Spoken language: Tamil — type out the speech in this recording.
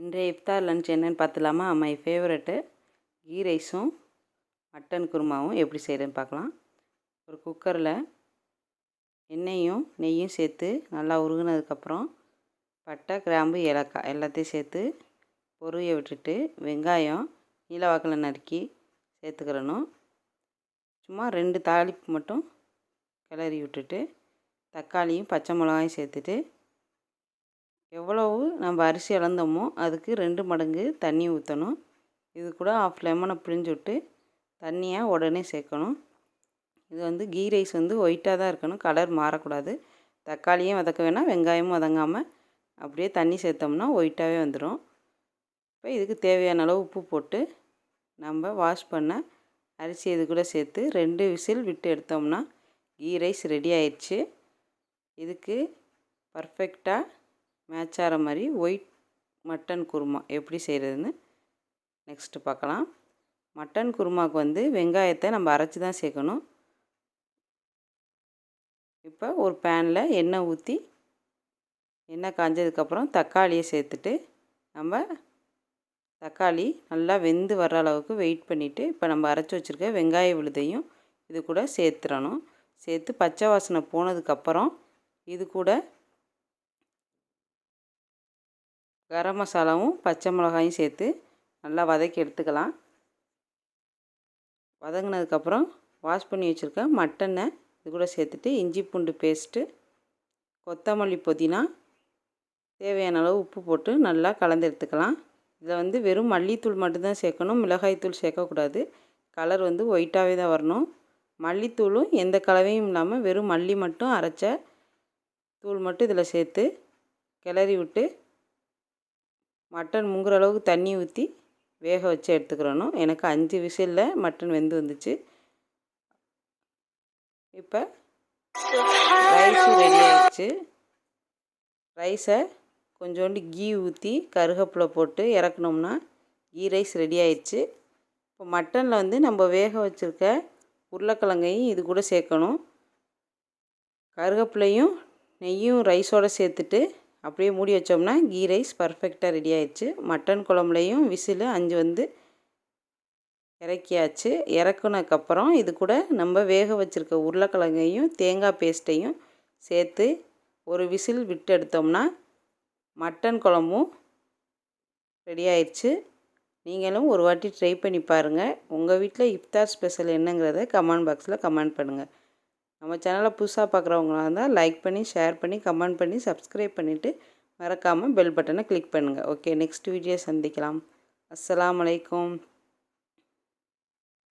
இன்றைய இஃப்தார் லன்ச் என்னென்னு பார்த்துலாமா? மை ஃபேவரெட்டு கீ ரைஸும் மட்டன் குருமாவும் எப்படி செய்கிறேன்னு பார்க்கலாம். ஒரு குக்கரில் எண்ணெயும் நெய்யும் சேர்த்து நல்லா உருகுனதுக்கப்புறம் பட்டை, கிராம்பு, ஏலக்காய் எல்லாத்தையும் சேர்த்து பொரிய விட்டுட்டு வெங்காயம் நீலவாக்கில் நறுக்கி சேர்த்துக்கிறணும். சும்மா 2 தாளிப்பு மட்டும் கிளறி விட்டுட்டு தக்காளியும் பச்சை மிளகாயும் சேர்த்துட்டு எவ்வளவு நம்ம அரிசி அளந்தோமோ அதுக்கு 2 மடங்கு தண்ணி ஊற்றணும். இது கூட 1/2 லெமனை பிழிஞ்சு விட்டு தண்ணியை உடனே சேர்க்கணும். இது கீ ரைஸ் ஒயிட்டாக தான் இருக்கணும், கலர் மாறக்கூடாது. தக்காளியும் வதக்க வேணாம், வெங்காயமும் வதங்காமல் அப்படியே தண்ணி சேர்த்தோம்னா ஒயிட்டாகவே வந்துடும். இப்போ இதுக்கு தேவையான அளவு உப்பு போட்டு நம்ம வாஷ் பண்ண அரிசி இது கூட சேர்த்து 2 விசில் விட்டு எடுத்தோம்னா கீ ரைஸ் ரெடி ஆயிடுச்சு. இதுக்கு பர்ஃபெக்டாக மேட்ச் ஆகிற மாதிரி ஒயிட் மட்டன் குருமா எப்படி செய்கிறதுன்னு நெக்ஸ்ட்டு பார்க்கலாம். மட்டன் குருமாவுக்கு வெங்காயத்தை நம்ம அரைச்சி தான் சேர்க்கணும். இப்போ ஒரு பேனில் எண்ணெய் ஊற்றி எண்ணெய் காஞ்சதுக்கப்புறம் தக்காளியை சேர்த்துட்டு நம்ம தக்காளி நல்லா வெந்து வர்ற அளவுக்கு வெயிட் பண்ணிவிட்டு இப்போ நம்ம அரைச்சி வச்சுருக்க வெங்காய விழுதையும் இது கூட சேர்த்துடணும். சேர்த்து பச்சை வாசனை போனதுக்கப்புறம் இது கூட கரம் மசாலாவும் பச்சை மிளகாயும் சேர்த்து நல்லா வதக்கி எடுத்துக்கலாம். வதங்கினதுக்கப்புறம் வாஷ் பண்ணி வச்சுருக்க மட்டனை இது கூட சேர்த்துட்டு இஞ்சி பூண்டு பேஸ்ட்டு, கொத்தமல்லி, புதினா, தேவையான அளவு உப்பு போட்டு நல்லா கலந்து எடுத்துக்கலாம். இதில் வெறும் மல்லித்தூள் மட்டும்தான் சேர்க்கணும், மிளகாய்த்தூள் சேர்க்கக்கூடாது. கலர் ஒயிட்டாகவே தான் வரணும். மல்லித்தூளும் எந்த கலவையும் இல்லாமல் வெறும் மல்லி மட்டும் அரைச்ச தூள் மட்டும் இதில் சேர்த்து கிளறி விட்டு மட்டன் முங்குற அளவுக்கு தண்ணி ஊற்றி வேக வச்சு எடுத்துக்கிறணும். எனக்கு 5 விசிலில் மட்டன் வெந்து வந்துச்சு. இப்போ ரைஸும் ரெடி ஆகிடுச்சு. ரைஸை கொஞ்சோண்டு கீ ஊற்றி கருவேப்பிலை போட்டு இறக்குனோம்னா கீ ரைஸ் ரெடி ஆயிடுச்சு. இப்போ மட்டனில் நம்ம வேக வச்சுருக்க உருளைக்கிழங்கையும் இது கூட சேர்க்கணும். கருவேப்பிலையும் நெய்யும் ரைஸோடு சேர்த்துட்டு அப்படியே மூடி வச்சோம்னா கீ ரைஸ் பர்ஃபெக்டாக ரெடி ஆயிடுச்சு. மட்டன் குழம்புலையும் விசில் 5 இறக்கியாச்சு. இறக்குனதுக்கப்புறம் இது கூட நம்ம வேக வச்சுருக்க உருளைக்கிழங்கையும் தேங்காய் பேஸ்ட்டையும் சேர்த்து ஒரு விசில் விட்டு எடுத்தோம்னா மட்டன் குழம்பும் ரெடி ஆயிடுச்சு. நீங்களும் ஒரு வாட்டி ட்ரை பண்ணி பாருங்கள். உங்கள் வீட்டில் இஃப்தார் ஸ்பெஷல் என்னங்கிறத கமெண்ட் பாக்ஸில் கமெண்ட் பண்ணுங்கள். நம்ம சேனலை புதுசாக பார்க்குறவங்களா இருந்தால் லைக் பண்ணி, ஷேர் பண்ணி, கமெண்ட் பண்ணி, சப்ஸ்கிரைப் பண்ணிவிட்டு மறக்காமல் பெல் பட்டனை கிளிக் பண்ணுங்கள். ஓகே, நெக்ஸ்ட் வீடியோ சந்திக்கலாம். அஸ்ஸலாமு அலைக்கும்.